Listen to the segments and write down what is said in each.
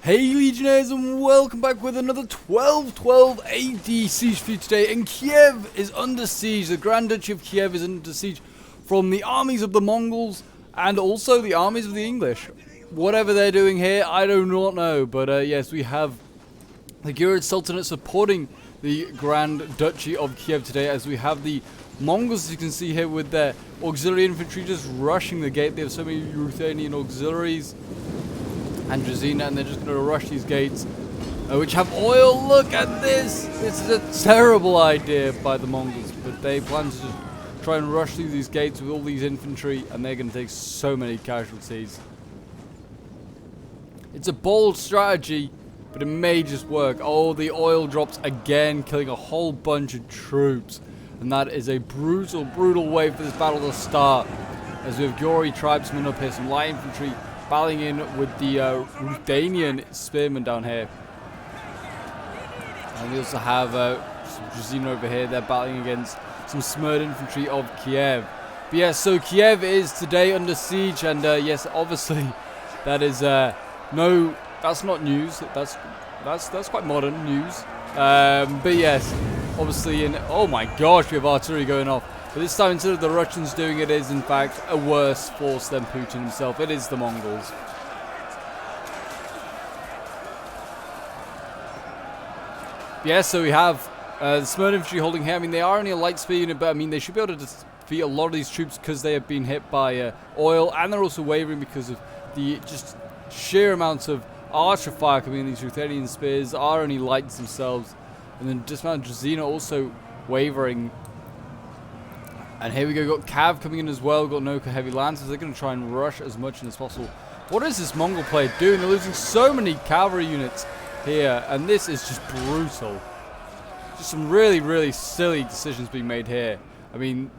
Hey Legionnaires, and welcome back with another 12-12 AD siege for you today. And Kiev is under siege. The Grand Duchy of Kiev is under siege from the armies of the Mongols and also the armies of the English. Whatever they're doing here, I do not know. But yes, we have the Gurid Sultanate supporting the Grand Duchy of Kiev today, as we have the Mongols, as you can see here, with their auxiliary infantry just rushing the gate. They have so many Ruthenian auxiliaries and Drazina, and they're just going to rush these gates, which have oil. Look at this! This is a terrible idea by the Mongols, but they plan to just try and rush through these gates with all these infantry, and they're going to take so many casualties. It's a bold strategy, but it may just work. Oh, the oil drops again, killing a whole bunch of troops, and that is a brutal, brutal way for this battle to start, as we have Gyori tribesmen up here, some light infantry battling in with the Ruthenian spearmen down here. And we also have some Drazina over here. They're battling against some Smurd infantry of Kiev. But yeah, so Kiev is today under siege, and yes, obviously that is that's not news. That's quite modern news. But yes, obviously oh my gosh, we have artillery going off. But this time, instead of the Russians doing it, is in fact a worse force than Putin himself. It is the Mongols. Yeah, so we have the Smurd infantry holding here. I mean, they are only a light spear unit, but I mean, they should be able to defeat a lot of these troops because they have been hit by oil, and they're also wavering because of the just sheer amounts of archer fire coming in. These Ruthenian spears are only lights themselves, and then dismounted Drazina also wavering. And here we go, got Cav coming in as well, got Noka heavy lancers. They're going to try and rush as much as possible. What is this Mongol player doing? They're losing so many cavalry units here, and this is just brutal. Just some really, really silly decisions being made here. I mean,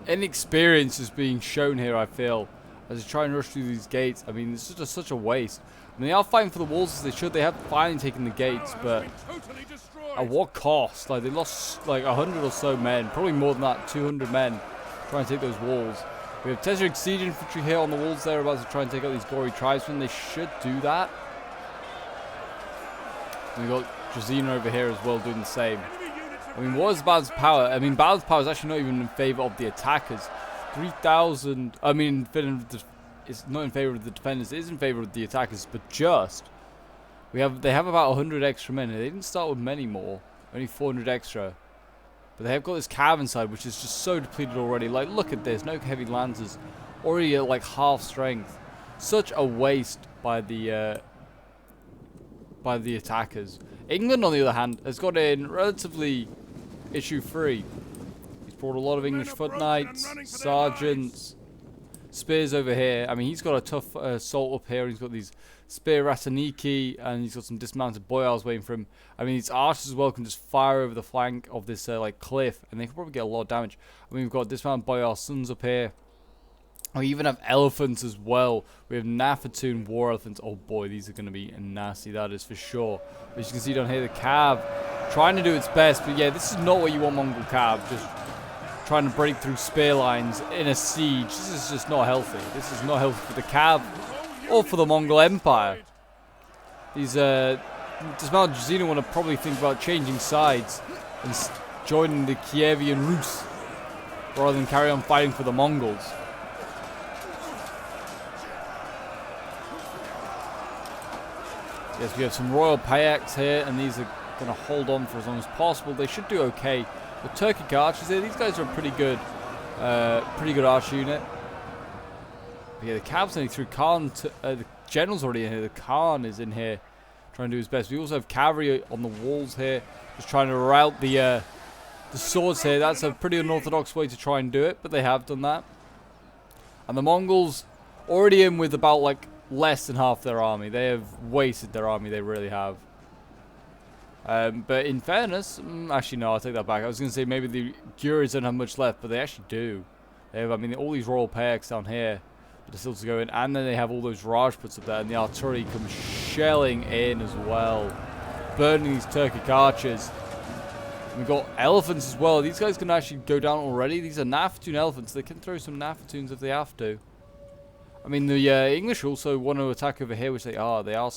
inexperience is being shown here, I feel, as they try and rush through these gates. I mean, it's just such a waste. I mean, they are fighting for the walls as they should. They have finally taken the gates, but at what cost? Like, they lost like 100 or so men, probably more than that, 200 men trying to take those walls. We have Berzerk siege infantry here on the walls. They're about to try and take out these gory tribesmen. They should do that. And we've got Drazina over here as well doing the same. I mean, what is Balance Power? I mean, Balance Power is actually not even in favor of the attackers. 3,000. I mean, it's not in favor of the defenders. It is in favor of the attackers, but just. They have about 100 extra men. They didn't start with many more. Only 400 extra. But they have got this cav inside, which is just so depleted already. Like, look at this. No heavy lancers. Already at like half strength. Such a waste by the attackers. England, on the other hand, has got in relatively issue-free. He's brought a lot of English foot knights, sergeants, spears over here. I mean, he's got a tough assault up here. He's got these spear Rataniki, and he's got some dismounted boyars waiting for him. I mean, these archers as well can just fire over the flank of this like cliff, and they can probably get a lot of damage. I mean, we've got dismounted boyar sons up here. We even have elephants as well. We have Nafatoon war elephants. Oh boy, these are going to be nasty, that is for sure. As you can see down here, the cav trying to do its best, but yeah, this is not what you want Mongol cav. Just trying to break through spear lines in a siege. This is just not healthy. This is not healthy for the cav or for the Mongol Empire. These dismounted Drazina want to probably think about changing sides and joining the Kievian Rus rather than carry on fighting for the Mongols. Yes, we have some royal payaks here, and these are going to hold on for as long as possible. They should do okay. The Turkic archers here, these guys are a pretty good archer unit. But yeah, the Cavs only through Khan. The general's already in here. The Khan is in here trying to do his best. We also have cavalry on the walls here, just trying to rout the swords here. That's a pretty unorthodox way to try and do it, but they have done that. And the Mongols already in with about like less than half their army. They have wasted their army. They really have. But in fairness, actually no, I'll take that back. I was going to say maybe the Gurids don't have much left, but they actually do. They have, I mean, all these royal payaks down here that are still to go in, and then they have all those Rajputs up there, and the artillery comes shelling in as well, burning these Turkic archers. We've got elephants as well. These guys can actually go down already. These are Nafatoon elephants. They can throw some Nafatoons if they have to. I mean, the English also want to attack over here, which they are. They are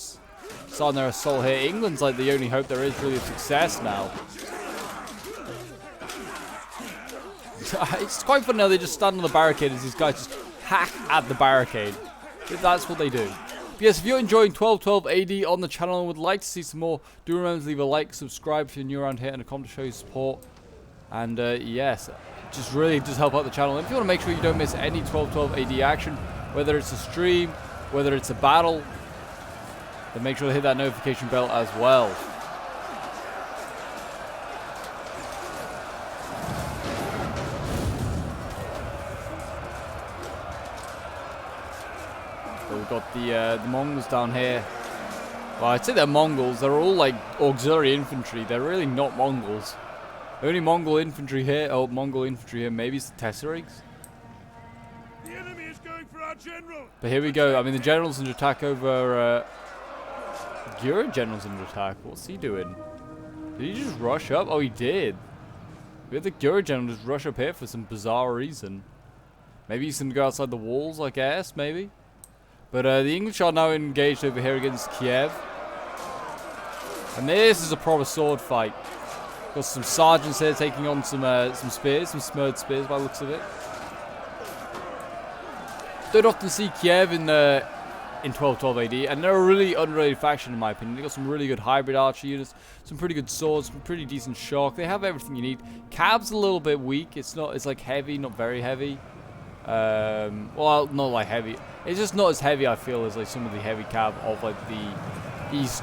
starting their assault here. England's like the only hope there is really of success now. It's quite fun now. They just stand on the barricade as these guys just hack at the barricade. That's what they do. But yes, if you're enjoying 1212 AD on the channel and would like to see some more, do remember to leave a like, subscribe if you're new around here, and a comment to show your support. And yes, just really does help out the channel. And if you want to make sure you don't miss any 1212 AD action, whether it's a stream, whether it's a battle, then make sure to hit that notification bell as well. So we've got the Mongols down here. Well, I'd say they're Mongols. They're all like auxiliary infantry. They're really not Mongols. The only Mongol infantry here, maybe it's the Tesserigs. The enemy is going for our general. But here we go. I mean, the general's under attack over. Your general's under attack. What's he doing? Did he just rush up? Oh, he did. We had the Gura general just rush up here for some bizarre reason. Maybe he's going to go outside the walls, I guess, maybe. But the English are now engaged over here against Kiev. And this is a proper sword fight. Got some sergeants here taking on some spears, some smurred spears by the looks of it. Don't often see Kiev in 1212 AD, and they're a really underrated faction in my opinion. They got some really good hybrid archer units, some pretty good swords, some pretty decent shock. They have everything you need. Cab's a little bit weak. It's like heavy, not very heavy. Well, not like heavy. It's just not as heavy, I feel, as like some of the heavy cab of like the east,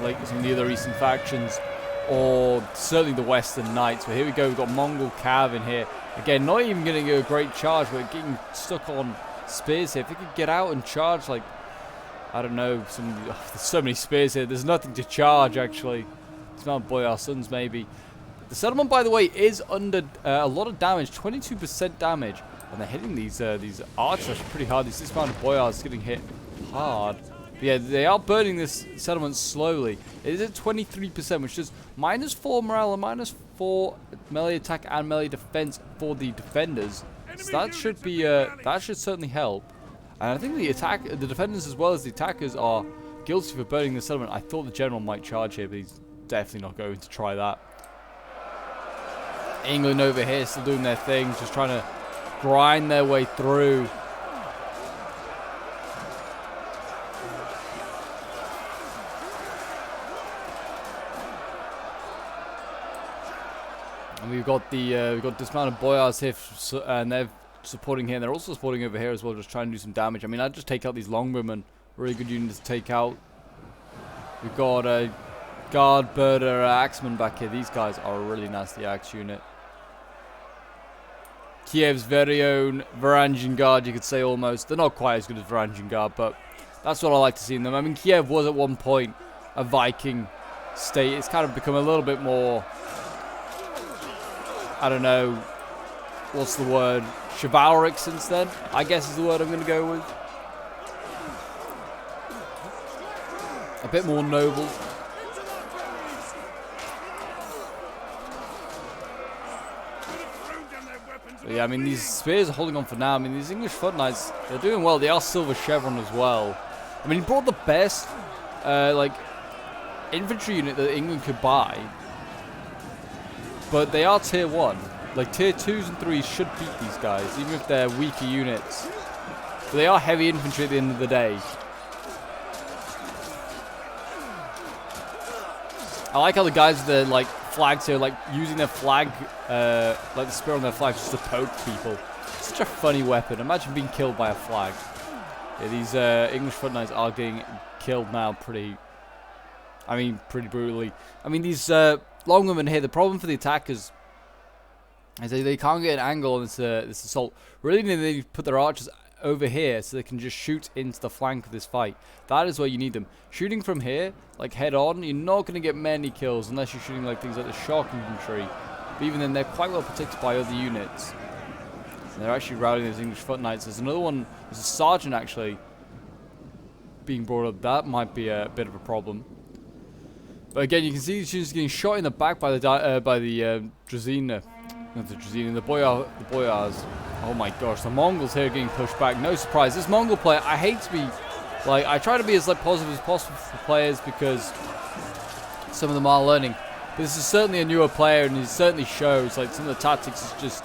like some of the other eastern factions, or certainly the Western Knights. But here we go. We've got Mongol cav in here again. Not even getting a great charge, but getting stuck on spears here. If they could get out and charge, like, I don't know, there's so many spears here. There's nothing to charge actually. It's not Boyar Sons maybe. The settlement, by the way, is under a lot of damage, 22% damage. And they're hitting these archers pretty hard. These dismounted boyars getting hit hard. But yeah, they are burning this settlement slowly. It is at 23%, which is -4 morale and -4 melee attack and melee defense for the defenders. So that should be that should certainly help. And I think the defenders as well as the attackers are guilty for burning the settlement. I thought the general might charge here, but he's definitely not going to try that. England over here still doing their thing, just trying to grind their way through. And we've got dismounted boyars here, and they're supporting here. And they're also supporting over here as well, just trying to do some damage. I mean, I'd just take out these Longbowmen. Really good units to take out. We've got a guard birder axeman back here. These guys are a really nasty axe unit. Kiev's very own Varangian Guard, you could say almost. They're not quite as good as Varangian Guard, but that's what I like to see in them. I mean, Kiev was at one point a Viking state. It's kind of become a little bit more, I don't know, what's the word? Chivalric since then, I guess is the word I'm going to go with. A bit more noble. But yeah, I mean, these spears are holding on for now. I mean, these English foot knights, they're doing well. They are silver chevron as well. I mean, he brought the best, like, infantry unit that England could buy. But they are tier 1. Like, tier 2s and 3s should beat these guys, even if they're weaker units. But they are heavy infantry at the end of the day. I like how the guys with the, like, flags here, like, using their flag, like the spear on their flag just to poke people. Such a funny weapon. Imagine being killed by a flag. Yeah, these English foot knights are getting killed now pretty brutally. I mean, these Longbowmen here, the problem for the attackers is they can't get an angle on this assault. Really, they need to put their archers over here so they can just shoot into the flank of this fight. That is where you need them. Shooting from here, like head on, you're not going to get many kills unless you're shooting like things like the shock infantry. But even then, they're quite well protected by other units. And they're actually routing those English foot knights. There's another one, there's a sergeant actually being brought up. That might be a bit of a problem. But again, you can see she's getting shot in the back by the Drazina. Not the Drazina, the Boyars. Oh my gosh, the Mongols here getting pushed back. No surprise. This Mongol player, I hate to be Like, I try to be as like positive as possible for players because some of them are learning. But this is certainly a newer player, and it certainly shows. Like, some of the tactics is just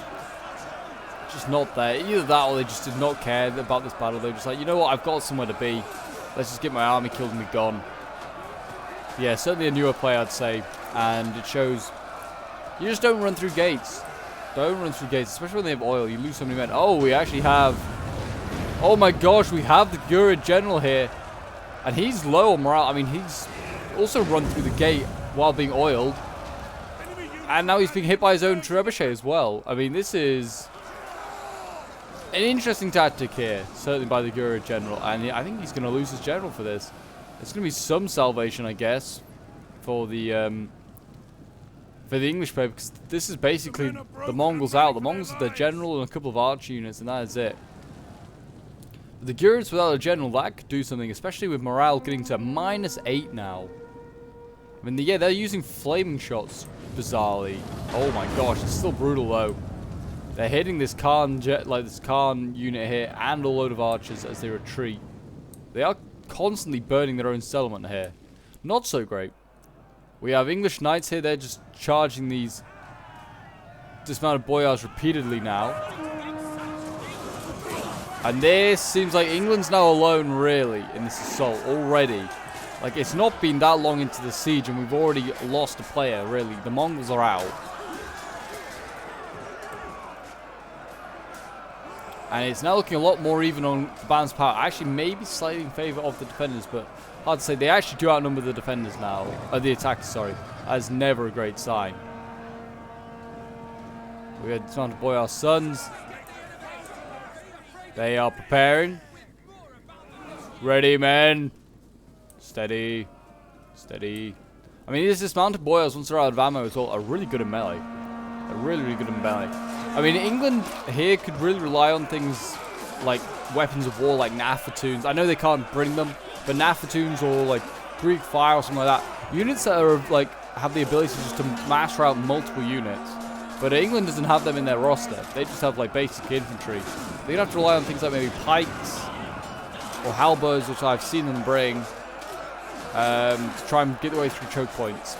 not there. Either that, or they just did not care about this battle. They're just like, you know what? I've got somewhere to be. Let's just get my army killed and be gone. Yeah, certainly a newer player, I'd say, and it shows. You just don't run through gates. Don't run through gates, especially when they have oil. You lose so many men. Oh, we actually have. Oh my gosh, we have the Gura general here, and he's low on morale. I mean, he's also run through the gate while being oiled, and now he's being hit by his own Trebuchet as well. I mean, this is an interesting tactic here, certainly by the Gura general, and I think he's going to lose his general for this. There's going to be some salvation, I guess, for the English player, because this is basically the Mongols out. The Mongols have their general and a couple of archer units, and that is it. The Gurans without a general, that could do something, especially with morale getting to -8 now. I mean, yeah, they're using flaming shots, bizarrely. Oh my gosh, it's still brutal though. They're hitting this Khan unit here and a load of archers as they retreat. They are constantly burning their own settlement here. Not so great. We have English knights here. They're just charging these dismounted boyars repeatedly now. And this seems like England's now alone, really, in this assault already. Like, it's not been that long into the siege, and we've already lost a player, really. The Mongols are out. And it's now looking a lot more even on the balance power. Actually, maybe slightly in favor of the defenders, but hard to say. They actually do outnumber the defenders now. The attackers, sorry. That is never a great sign. We had dismounted boyar sons. They are preparing. Ready, men. Steady. Steady. I mean, these dismounted boyars, once they're out of ammo as well, are really good in melee. They're really, really good in melee. I mean, England here could really rely on things like weapons of war, like Nafatoons. I know they can't bring them, but Nafatoons or like Greek fire or something like that. Units that are like have the ability just to master out multiple units. But England doesn't have them in their roster. They just have like basic infantry. They're gonna have to rely on things like maybe pikes or halberds, which I've seen them bring, to try and get their way through choke points.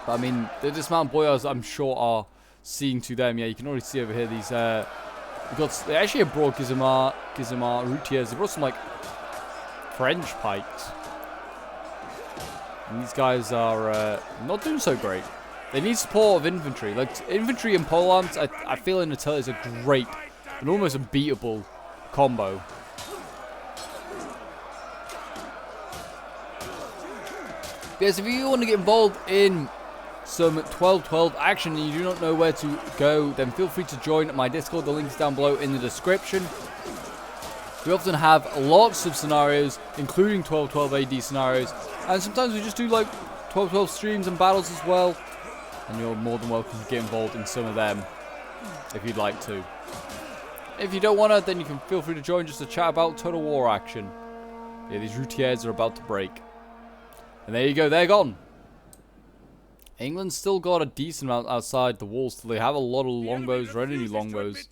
But I mean, the dismounted boyars, I'm sure, are seeing to them. Yeah, you can already see over here these. They actually have brought Gizimar, Routiers. They brought some like French pikes, and these guys are not doing so great. They need support of infantry. Like infantry and polearms, I feel in Attila is a great and almost unbeatable combo. Yes, if you want to get involved in some 12-12 action and you do not know where to go, then feel free to join my Discord. The link is down below in the description. We often have lots of scenarios, including 12-12 AD scenarios, and sometimes we just do like 12-12 streams and battles as well, and you're more than welcome to get involved in some of them if you'd like to. If you don't want to, then you can feel free to join just to chat about Total War action. Yeah, these routiers are about to break. And there you go, they're gone. England's still got a decent amount outside the walls. So they have a lot of longbows, ready longbows.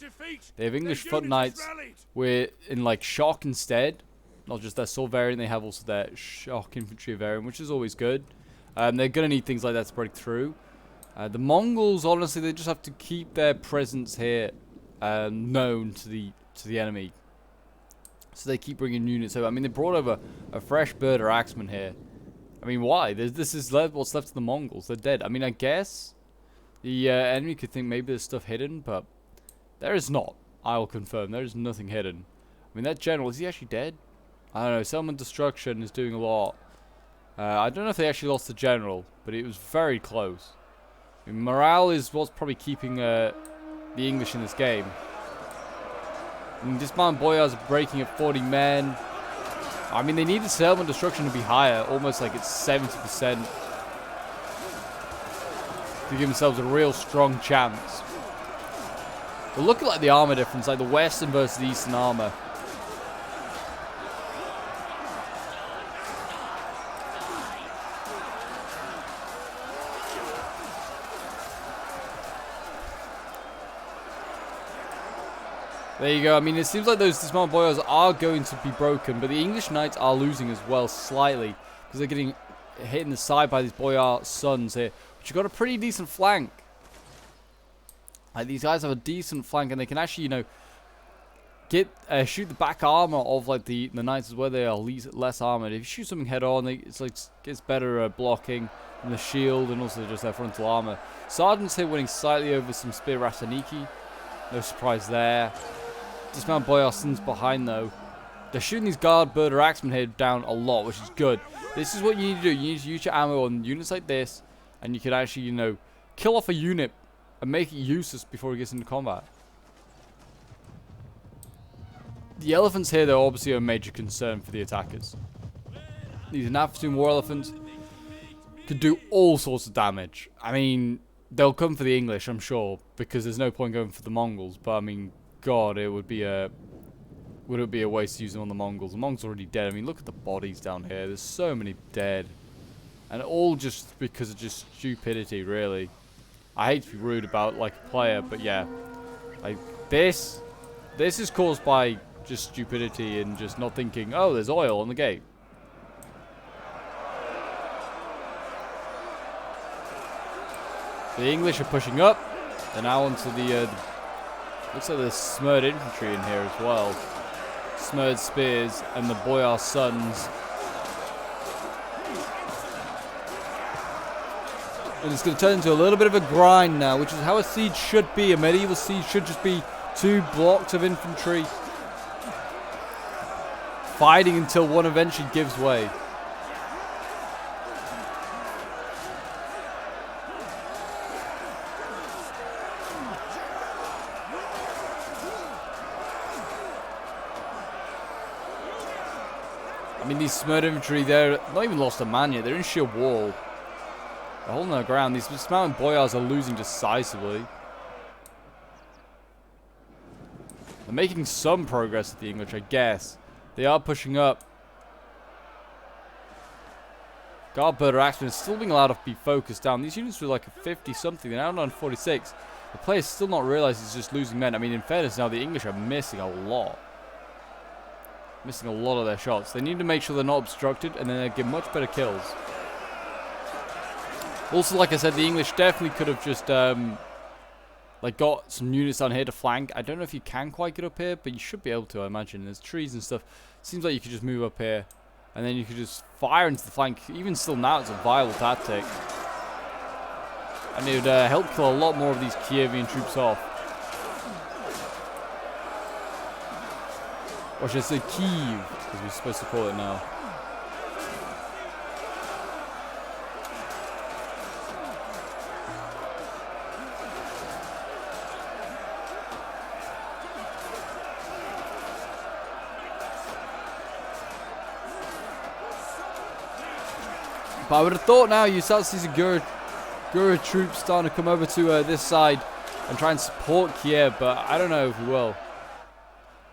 They have English foot knights. We're in like shock instead. Not just their sword variant, they have also their shock infantry variant, which is always good. They're going to need things like that to break through. The Mongols, honestly, they just have to keep their presence here known to the enemy. So they keep bringing units over. I mean, they brought over a fresh birder axeman here. I mean, why? This is what's left of the Mongols. They're dead. I mean, I guess the enemy could think maybe there's stuff hidden, but there is not. I will confirm. There is nothing hidden. I mean, that general, is he actually dead? I don't know. Settlement destruction is doing a lot. I don't know if they actually lost the general, but it was very close. I mean, morale is what's probably keeping the English in this game. I mean, dismounted boyars are breaking at 40 men. I mean, they needed settlement destruction to be higher, almost like it's 70%, to give themselves a real strong chance. But look at like the armor difference, like the Western versus the Eastern armor. There you go. I mean, it seems like those dismounted boyars are going to be broken, but the English knights are losing as well, slightly, because they're getting hit in the side by these boyar sons here, which have got a pretty decent flank. Like, these guys have a decent flank, and they can actually, you know, get shoot the back armor of like the knights where they are less armored. If you shoot something head on, it's like gets better blocking from the shield and also just their frontal armor. Sergeants here winning slightly over some spear Rataniki. No surprise there. Dismount Boyarsons behind though. They're shooting these guard birder axemen here down a lot, which is good. This is what you need to do. You need to use your ammo on units like this, and you can actually, you know, kill off a unit and make it useless before it gets into combat. The elephants here, they're obviously a major concern for the attackers. These Nafatoon war elephants could do all sorts of damage. I mean, they'll come for the English, I'm sure, because there's no point going for the Mongols. But I mean, God, it would be a waste to use them on the Mongols. The Mongols are already dead. I mean, look at the bodies down here. There's so many dead, and all just because of just stupidity, really. I hate to be rude about like a player, but yeah, like this is caused by just stupidity and just not thinking, oh, there's oil on the gate. The English are pushing up. They're now onto the looks like there's smeared infantry in here as well. Smeared spears and the boyar sons. And it's going to turn into a little bit of a grind now, which is how a siege should be. A medieval siege should just be 2 blocks of infantry fighting until one eventually gives way. I mean, these smeared infantry, they're not even lost a man yet. They're in sheer wall. They're holding their ground. These dismounted boyars are losing decisively. They're making some progress with the English, I guess. They are pushing up. Guard birder axemen is still being allowed to be focused down. These units were like a 50-something. They're now on 46. The player's still not realized he's just losing men. I mean, in fairness, now the English are missing a lot. Missing a lot of their shots. They need to make sure they're not obstructed, and then they get much better kills. Also, like I said, the English definitely could have just like got some units down here to flank. I don't know if you can quite get up here, but you should be able to, I imagine. There's trees and stuff. Seems like you could just move up here, and then you could just fire into the flank. Even still now, it's a viable tactic. And it would help kill a lot more of these Kievian troops off. Or should I say Kiev, as we're supposed to call it now. But I would have thought now you start to see some Gura troops starting to come over to this side and try and support Kiev, but I don't know if we will.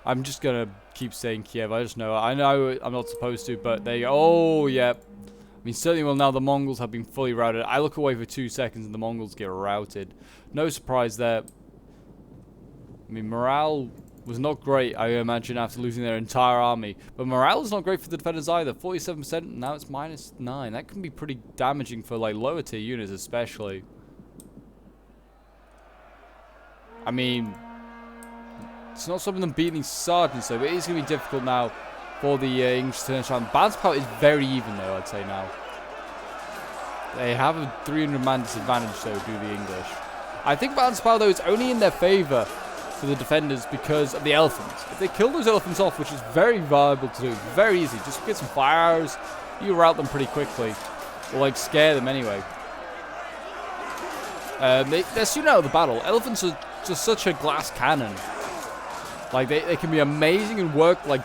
I'm just going to keep saying Kiev. I know I'm not supposed to, but they... Oh, yeah. I mean, certainly well now the Mongols have been fully routed. I look away for 2 seconds and the Mongols get routed. No surprise there. I mean, morale was not great, I imagine, after losing their entire army. But morale is not great for the defenders either. 47%, now it's -9. That can be pretty damaging for, like, lower tier units especially. I mean... It's not stopping them beating these sergeants, though, but it is going to be difficult now for the English to turn around. Balance power is very even, though, I'd say now. They have a 300-man disadvantage, though, do the English. I think balance power, though, is only in their favor for the defenders because of the elephants. If they kill those elephants off, which is very viable to do, very easy, just get some fire arrows, you rout them pretty quickly. Or, like, scare them anyway. They're soon out of the battle. Elephants are just such a glass cannon. Like, they can be amazing and work, like,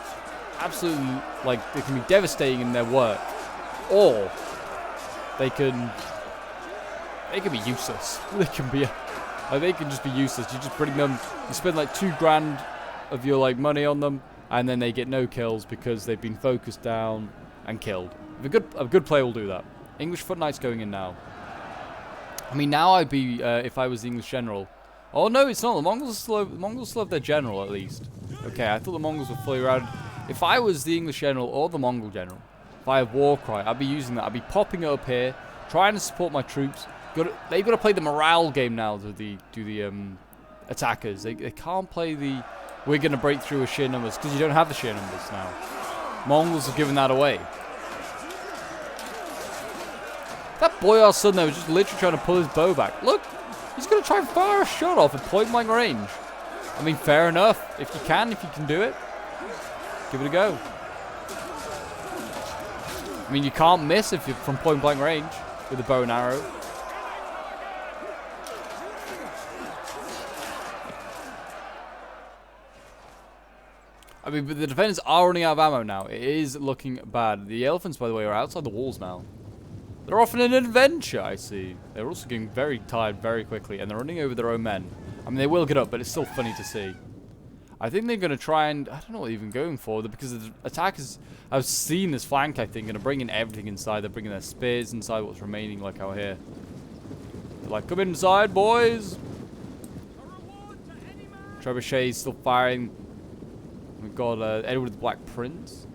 absolutely, like, they can be devastating in their work. Or, they can be useless. They can just be useless. You just bring them, you spend, like, 2 grand of your, like, money on them, and then they get no kills because they've been focused down and killed. A good player will do that. English foot knights going in now. I mean, now I'd be, if I was the English general, Oh no, it's not. The Mongols still have their general at least. Okay, I thought the Mongols were fully routed. If I was the English general or the Mongol general, if I had war cry, I'd be using that. I'd be popping it up here, trying to support my troops. They've got to play the morale game now to the attackers. They can't play the we're going to break through with sheer numbers because you don't have the sheer numbers now. Mongols have given that away. That boyar's son there was just literally trying to pull his bow back. Look, he's going to try and fire a shot off at point blank range. I mean, fair enough. If you can do it, give it a go. I mean, you can't miss if you're from point blank range with a bow and arrow. I mean, but the defenders are running out of ammo now. It is looking bad. The elephants, by the way, are outside the walls now. They're off on an adventure, I see. They're also getting very tired very quickly, and they're running over their own men. I mean, they will get up, but it's still funny to see. I think they're going to try and... I don't know what they're even going for, because the attackers... I've seen this flank, I think, going to bring in everything inside. They're bringing their spears inside, what's remaining, like out here. They're like, come inside, boys! Trebuchet is still firing. We've got Edward the Black Prince.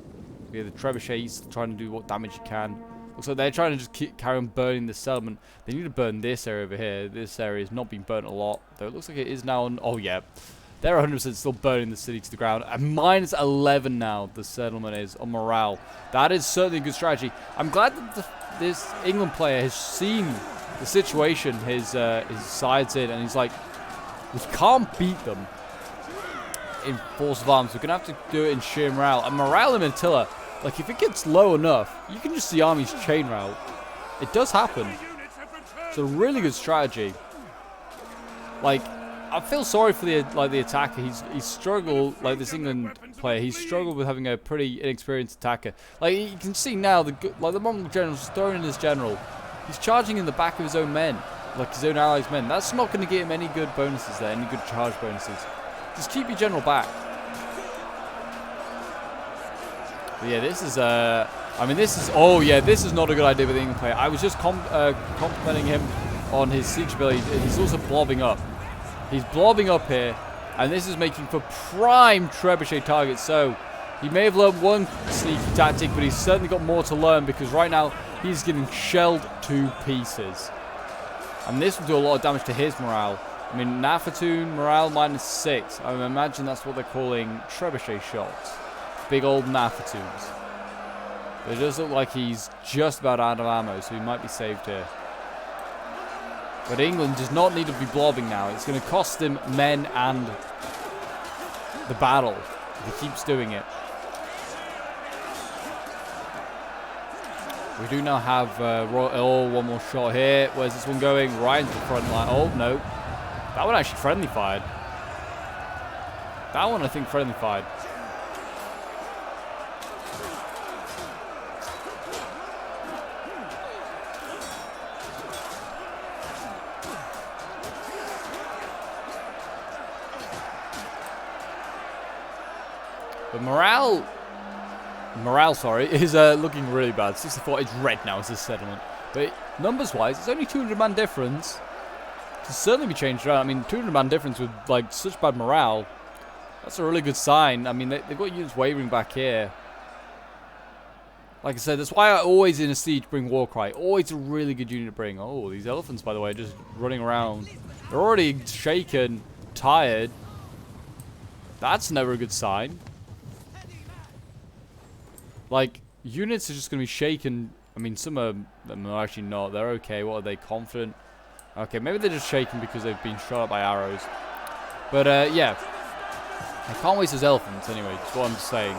We have the Trebuchet, he's trying to do what damage he can. Looks like they're trying to just carry on burning the settlement. They need to burn this area over here. This area has not been burnt a lot, though it looks like it is now on... Oh, yeah. They're 100% still burning the city to the ground. At minus 11 now, the settlement is on morale. That is certainly a good strategy. I'm glad that this England player has seen the situation his side's in, and he's like, we can't beat them in force of arms. We're going to have to do it in sheer morale. And morale in Attila, like, if it gets low enough, you can just see armies chain route. It does happen. It's a really good strategy. Like, I feel sorry for the attacker. He's struggled, like this England player. He's struggled with having a pretty inexperienced attacker. Like, you can see now, the Mongol general's throwing in his general. He's charging in the back of his own men, like his own allies' men. That's not going to get him any good bonuses there, any good charge bonuses. Just keep your general back. But yeah, this is I mean, this is... Oh yeah, this is not a good idea with the England player. I was just complimenting him on his siege ability. He's also blobbing up. He's blobbing up here, and this is making for prime trebuchet targets. So he may have learned one sneaky tactic, but he's certainly got more to learn, because right now he's getting shelled to pieces. And this will do a lot of damage to his morale. I mean, Nafatoon morale -6. I would imagine that's what they're calling trebuchet shots. Big old Nafatoons. But it does look like he's just about out of ammo, so he might be saved here. But England does not need to be blobbing now. It's going to cost him men and the battle if he keeps doing it. We do now have one more shot here. Where's this one going? Right into the front line. Oh, no. That one actually friendly fired. That one, I think, friendly fired. But morale, sorry, is looking really bad. 64, it's red now, it's this settlement. But numbers-wise, it's only 200-man difference. It can certainly be changed around. I mean, 200-man difference with, like, such bad morale, that's a really good sign. I mean, they've got units wavering back here. Like I said, that's why I always, in a siege, bring Warcry. Always a really good unit to bring. Oh, these elephants, by the way, are just running around. They're already shaken, tired. That's never a good sign. Like, units are just going to be shaken. I mean, some of them are actually not. They're okay. What are they? Confident? Okay, maybe they're just shaken because they've been shot at by arrows. But, yeah. I can't waste those elephants anyway. That's what I'm saying.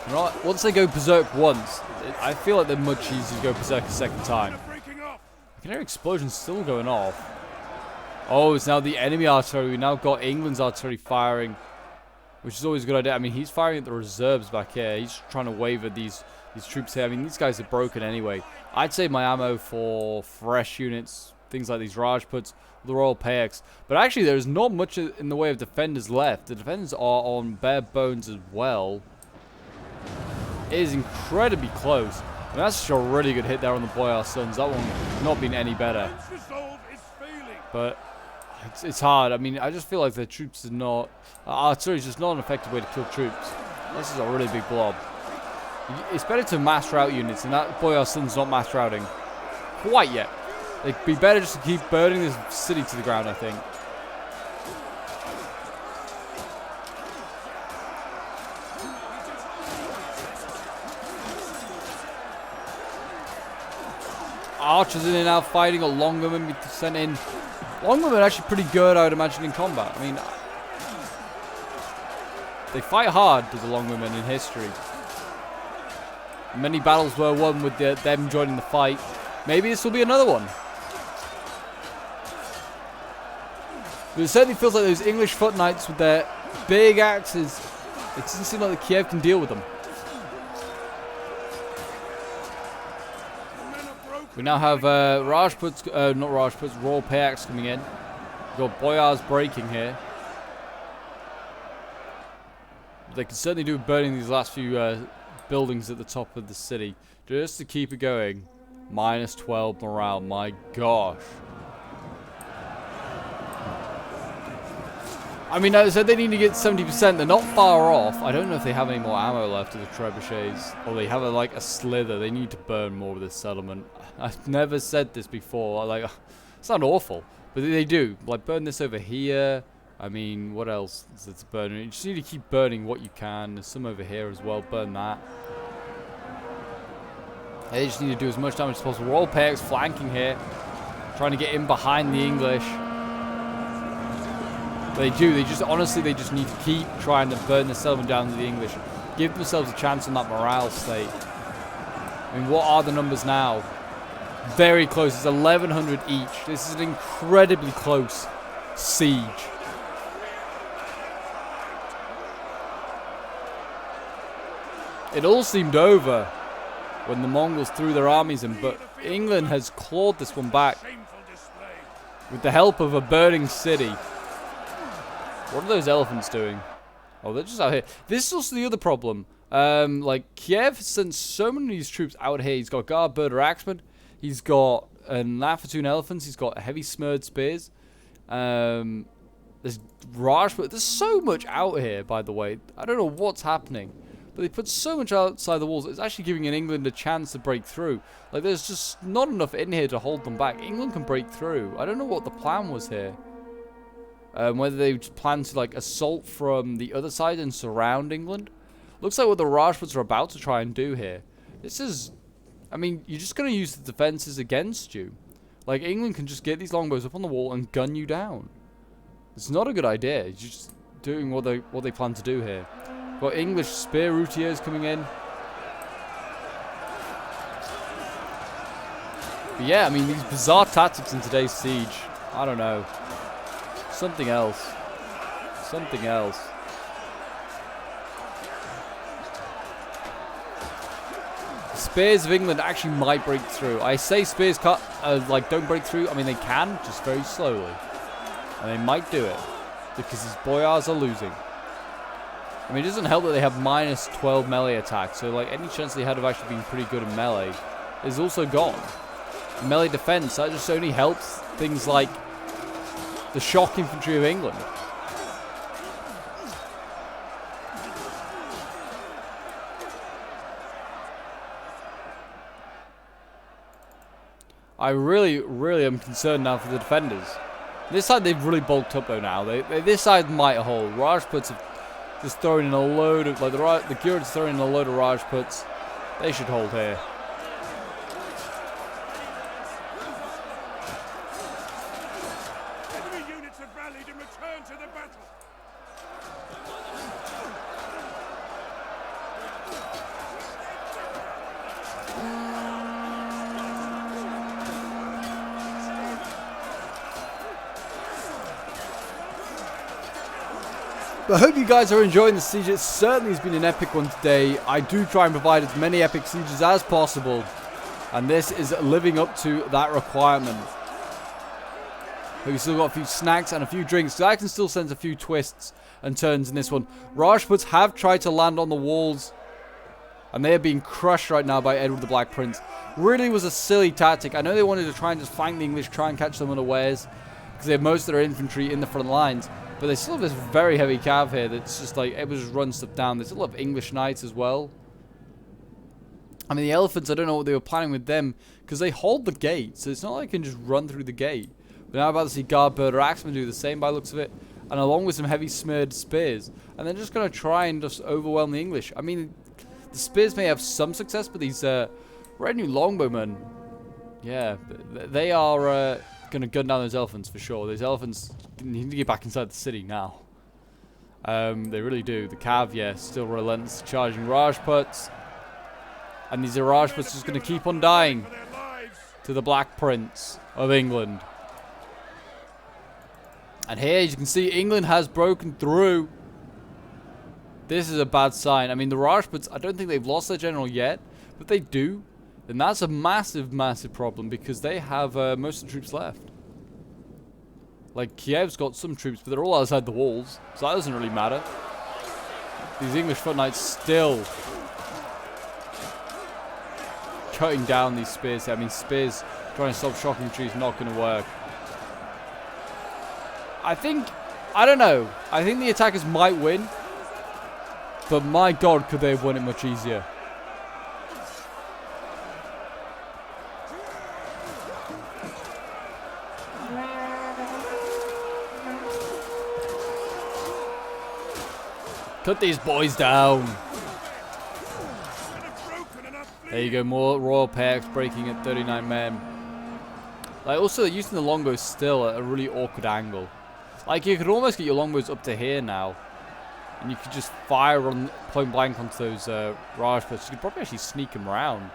You know what? Once they go berserk once, I feel like they're much easier to go berserk a second time. I can hear explosions still going off. Oh, it's now the enemy artillery. We now got England's artillery firing, which is always a good idea. I mean, he's firing at the reserves back here. He's trying to waver these troops here. I mean, these guys are broken anyway. I'd save my ammo for fresh units, things like these Rajputs, the Royal Payaks. But actually, there's not much in the way of defenders left. The defenders are on bare bones as well. It is incredibly close. And that's just a really good hit there on the Boyar Sons. That one not been any better. But It's hard. I mean, I just feel like the troops are not... artillery is just not an effective way to kill troops. This is a really big blob. It's better to mass route units, and that Boyarson's not mass routing quite yet. It'd be better just to keep burning this city to the ground, I think. Archers in there now fighting. Got Longbowmen sent in. Longbowmen are actually pretty good, I would imagine, in combat. I mean, they fight hard to the Longbowmen in history. Many battles were won with them joining the fight. Maybe this will be another one. But it certainly feels like those English foot knights with their big axes. It doesn't seem like the Kiev can deal with them. We now have Rajputs, not Rajputs, Royal Payaks coming in. We've got Boyars breaking here. They can certainly do burning these last few buildings at the top of the city. Just to keep it going. Minus 12 morale, my gosh. I mean, as I said, they need to get 70%. They're not far off. I don't know if they have any more ammo left of the trebuchets. Or they have like a slither. They need to burn more of this settlement. I've never said this before. Like, it's not awful. But they do. Like, burn this over here. I mean, what else is there to burn? You just need to keep burning what you can. There's some over here as well. Burn that. They just need to do as much damage as possible. Royal Payaks flanking here. Trying to get in behind the English. They do. They just, honestly, they just need to keep trying to burn the settlement down to the English. Give themselves a chance on that morale state. I mean, what are the numbers now? Very close. It's 1,100 each. This is an incredibly close siege. It all seemed over when the Mongols threw their armies in, but England has clawed this one back with the help of a burning city. What are those elephants doing? Oh, they're just out here. This is also the other problem. Like, Kiev has sent so many of these troops out here. He's got Guard Birder Axemen. He's got Nafatoon elephants. He's got heavy smurred spears. There's Rajput. There's so much out here, by the way. I don't know what's happening. But they put so much outside the walls. It's actually giving England a chance to break through. Like, there's just not enough in here to hold them back. England can break through. I don't know what the plan was here. Whether they plan to, like, assault from the other side and surround England. Looks like what the Rajputs are about to try and do here. This is... I mean, you're just going to use the defenses against you. Like, England can just get these longbows up on the wall and gun you down. It's not a good idea. You're just doing what they plan to do here. Got English spear routiers coming in. But yeah, I mean, these bizarre tactics in today's siege. I don't know. Something else. Something else. The spears of England actually might break through. I say spears like don't break through. I mean, they can, just very slowly. And they might do it. Because these boyars are losing. I mean, it doesn't help that they have minus 12 melee attack. So, like, any chance they had of actually being pretty good in melee is also gone. Melee defense, that just only helps things like the shock infantry of England. I really, really am concerned now for the defenders. This side, they've really bulked up, though, now. This side might hold. Rajputs have just thrown in a load of... Like, the Gurids throwing in a load of Rajputs. They should hold here. Enemy units have rallied and returned to the battle. But I hope you guys are enjoying the siege. It certainly has been an epic one today. I do try and provide as many epic sieges as possible. And this is living up to that requirement. But we've still got a few snacks and a few drinks. So I can still sense a few twists and turns in this one. Rajputs have tried to land on the walls. And they are being crushed right now by Edward the Black Prince. Really was a silly tactic. I know they wanted to try and just flank the English, try and catch them unawares. because they have most of their infantry in the front lines. But they still have this very heavy cav here that's just like able to just run stuff down. There's a lot of English knights as well. I mean, the elephants, I don't know what they were planning with them, because they hold the gate, so it's not like I can just run through the gate. But now I'm about to see Guard Birder Axemen do the same by the looks of it, and along with some heavy smeared spears. And they're just going to try and just overwhelm the English. I mean, the spears may have some success, but these red new Longbowmen, yeah, they are going to gun down those elephants for sure. Those elephants need to get back inside the city now. They really do. The cav, yeah, still relentless, charging Rajputs. And these Rajputs just going to keep on dying to the Black Prince of England. And here, as you can see, England has broken through. This is a bad sign. I mean, the Rajputs, I don't think they've lost their general yet. But if they do, then that's a massive, massive problem. Because they have most of the troops left. Like, Kiev's got some troops, but they're all outside the walls. So that doesn't really matter. These English foot knights still cutting down these spears. I mean, spears trying to stop shock infantry is not going to work. I don't know. I think the attackers might win. But my god, could they have won it much easier. Cut these boys down. There you go, more Royal Packs breaking at 39 men. Like, also, they're using the longbows still at a really awkward angle. Like, you could almost get your longbows up to here now. And you could just fire on point blank onto those Rajputs. You could probably actually sneak them around.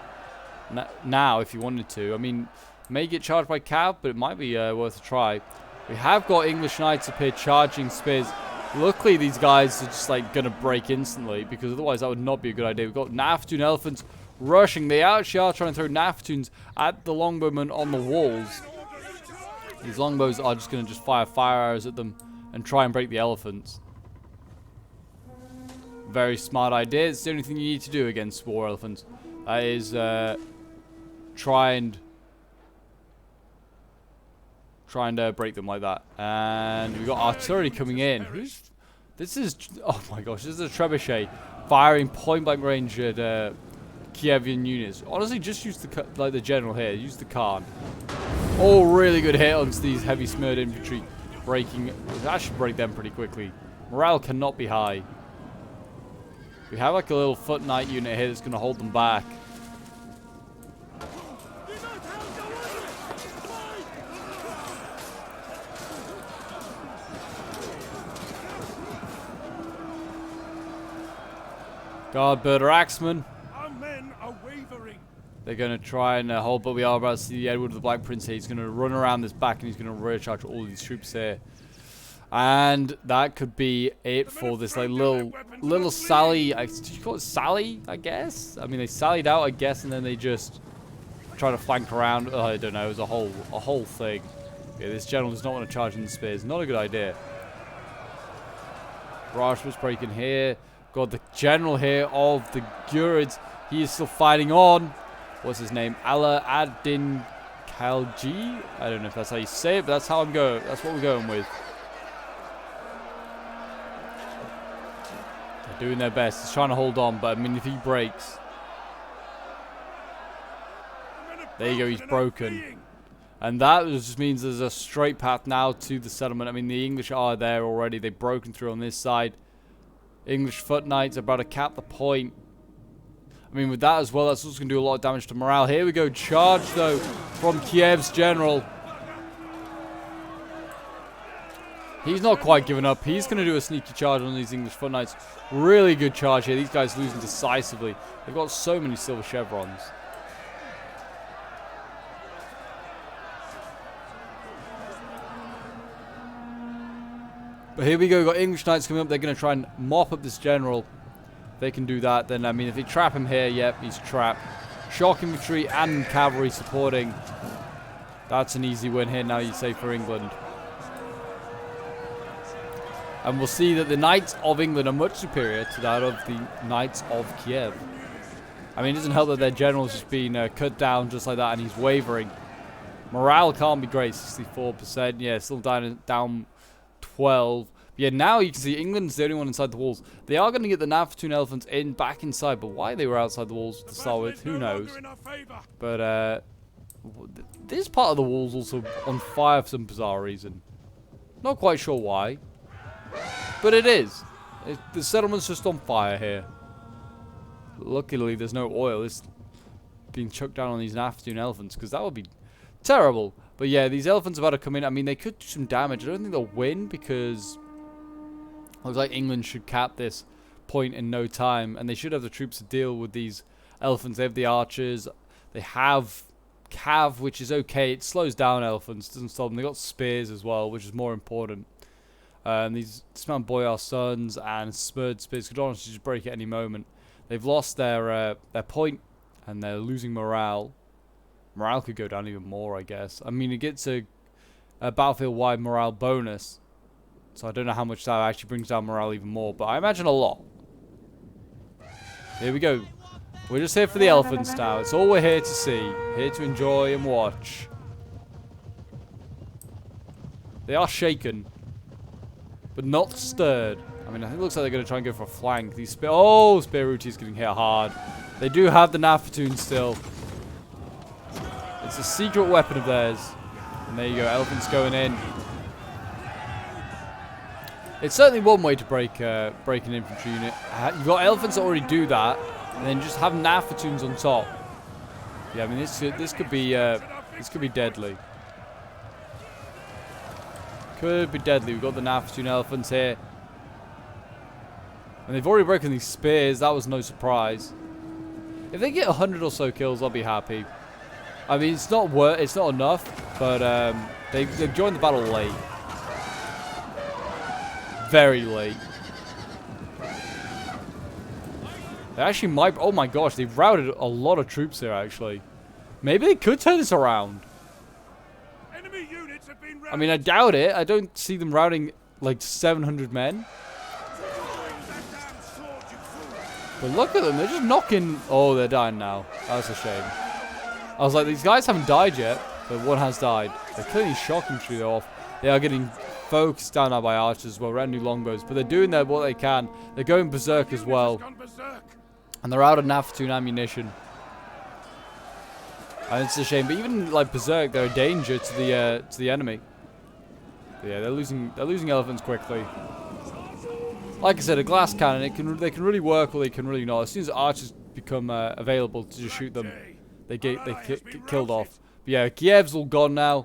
Now, if you wanted to. I mean, may get charged by cav, but it might be worth a try. We have got English knights up here charging spears. Luckily, these guys are just, like, going to break instantly. Because otherwise, that would not be a good idea. We've got Naftoon elephants rushing. They actually are trying to throw Naftoons at the Longbowmen on the walls. These longbows are just going to just fire arrows at them and try and break the elephants. Very smart idea. It's the only thing you need to do against war elephants. That is try and break them like that. And we've got artillery coming in. This is, oh my gosh, this is a Trebuchet firing point blank range at Kievian units. Honestly, just use the general here. Use the Khan. Oh, really good hit onto these heavy smeared infantry. Breaking. That should break them pretty quickly. Morale cannot be high. We have like a little foot knight unit here that's going to hold them back. Guard Birder Axemen. Our men are wavering. They're going to try and hold, but we are about to see the Edward of the Black Prince here. He's going to run around this back and he's going to rear charge all these troops here. And that could be it for this like little sally. Did you call it sally? I guess. I mean, they sallied out, I guess, and then they just try to flank around. Oh, I don't know. It was a whole thing. Yeah, this general does not want to charge in the spears. Not a good idea. Raj was breaking here. Got the general here of the Gurids. He is still fighting on. What's his name? Ala ad-Din Khalji. I don't know if that's how you say it, but that's how I'm going. That's what we're going with. Doing their best. He's trying to hold on, but I mean, if he breaks, there you go. He's broken, and that just means there's a straight path now to the settlement. I mean, the English are there already. They've broken through on this side. English foot knights are about to cap the point. I mean, with that as well, that's also going to do a lot of damage to morale. Here we go. Charge though from Kiev's general. He's not quite giving up. He's going to do a sneaky charge on these English foot knights. Really good charge here. These guys losing decisively. They've got so many silver chevrons. But here we go. We've got English knights coming up. They're going to try and mop up this general. If they can do that, then, I mean, if they trap him here, yep, he's trapped. Shock infantry and cavalry supporting. That's an easy win here now, you say, for England. And we'll see that the Knights of England are much superior to that of the Knights of Kiev. I mean, it doesn't help that their general's just been cut down just like that and he's wavering. Morale can't be great, 64%. Yeah, still down 12. Yeah, now you can see England's the only one inside the walls. They are going to get the Nafatoon elephants back inside, but why they were outside the walls to start with, who knows. But this part of the wall's also on fire for some bizarre reason. Not quite sure why, but it is. The settlement's just on fire here. Luckily, there's no oil. It's being chucked down on these Nafatoon elephants, because that would be terrible. But yeah, these elephants are about to come in. I mean, they could do some damage. I don't think they'll win, because it looks like England should cap this point in no time, and they should have the troops to deal with these elephants. They have the archers. They have cav, which is okay. It slows down elephants, doesn't stop them. They got spears as well, which is more important. These dismount boyar sons and spurred spears could honestly just break at any moment. They've lost their point, and they're losing morale. Morale could go down even more, I guess. I mean, it gets a battlefield-wide morale bonus, so I don't know how much that actually brings down morale even more, but I imagine a lot. Here we go. We're just here for the elephants now. It's all we're here to see. Here to enjoy and watch. They are shaken, but not stirred. I mean, it looks like they're going to try and go for a flank. These Spear Routi's getting hit hard. They do have the Nafatoon still. It's a secret weapon of theirs. And there you go, elephants going in. It's certainly one way to break an infantry unit. You've got elephants that already do that, and then just have Nafatoons on top. Yeah, I mean this could be deadly. Could be deadly. We've got the Nafatoon elephants here, and they've already broken these spears. That was no surprise. If they get 100 or so kills, I'll be happy. I mean, it's not enough, but they've joined the battle late. Very late. They actually might... Oh my gosh, they've routed a lot of troops here, actually. Maybe they could turn this around. Enemy units have been routed. I mean, I doubt it. I don't see them routing like 700 men. But look at them. They're just knocking... Oh, they're dying now. That's a shame. I was like, these guys haven't died yet, but one has died. They're clearly shocking through off. They are getting focused down now by archers as well, new longbows, but they're doing what they can. They're going berserk as well, and they're out of Nafatoon ammunition. And it's a shame, but even like berserk, they're a danger to the enemy. But yeah, they're losing elephants quickly. Like I said, a glass cannon, they can really work or they can really not. As soon as archers become available to just shoot them, they get killed off. But yeah, Kiev's all gone now.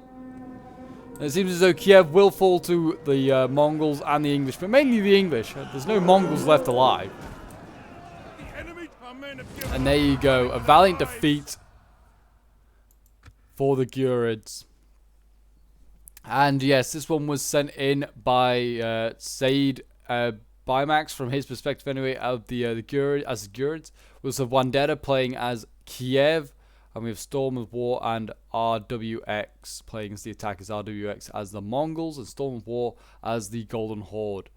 And it seems as though Kiev will fall to the Mongols and the English, but mainly the English. There's no Mongols left alive. And there you go, a valiant defeat for the Gurids. And yes, this one was sent in by Said Bimax, from his perspective anyway, of the Gurids, as the Gurids. We also have Wandera playing as Kiev. And we have Storm of War and RWX playing as the attackers. RWX as the Mongols and Storm of War as the Golden Horde.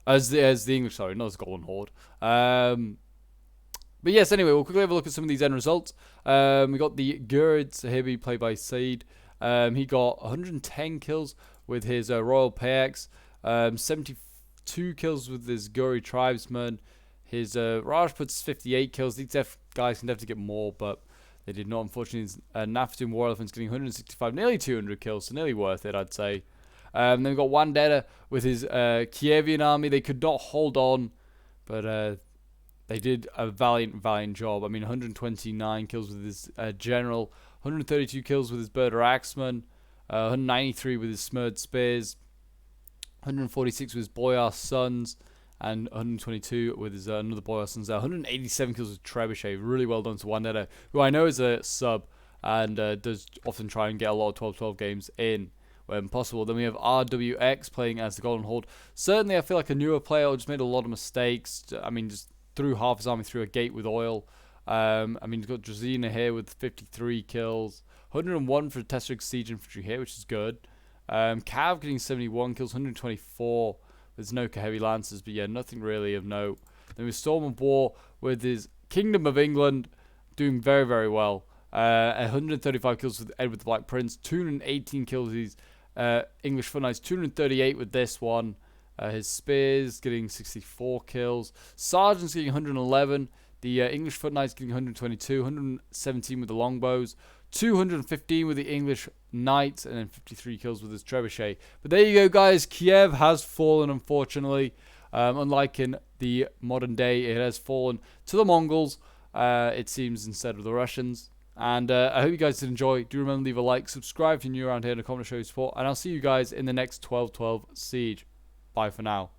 As the English, sorry, not as Golden Horde. But yes, anyway, we'll quickly have a look at some of these end results. We got the Gurids here, be played by Said. He got 110 kills with his Royal Pax, 72 kills with his Guri Tribesmen. His Rajput's 58 kills. These guys can definitely get more, but they did not, unfortunately. Nafatoon War Elephants getting 165, nearly 200 kills, so nearly worth it, I'd say. Then we've got Wandera with his Kievian army. They could not hold on, but they did a valiant job. I mean, 129 kills with his general, 132 kills with his Berder Axeman, 193 with his Smurd Spears, 146 with his Boyar Sons, and 122 with his another Boyar Sons there. 187 kills with Trebuchet. Really well done to Wandera, who I know is a sub and does often try and get a lot of 12-12 games in when possible. Then we have RWX playing as the Golden Horde. Certainly, I feel like a newer player who just made a lot of mistakes. I mean, just threw half his army through a gate with oil. I mean, you've got Drazina here with 53 kills. 101 for Tesseric Siege Infantry here, which is good. Cav getting 71 kills, 124. There's no heavy lancers, but yeah, nothing really of note. Then we Storm of War with his Kingdom of England doing very, very well. 135 kills with Edward the Black Prince, 218 kills with these English Foot Knights, 238 with this one. His spears getting 64 kills. Sergeants getting 111. The English Foot Knights getting 122, 117 with the longbows, 215 with the English Knights, and then 53 kills with his Trebuchet. But there you go, guys. Kiev has fallen, unfortunately. Unlike in the modern day, it has fallen to the Mongols, it seems, instead of the Russians. And I hope you guys did enjoy. Do remember to leave a like, subscribe if you're new around here, and a comment to show your support. And I'll see you guys in the next 12-12 Siege. Bye for now.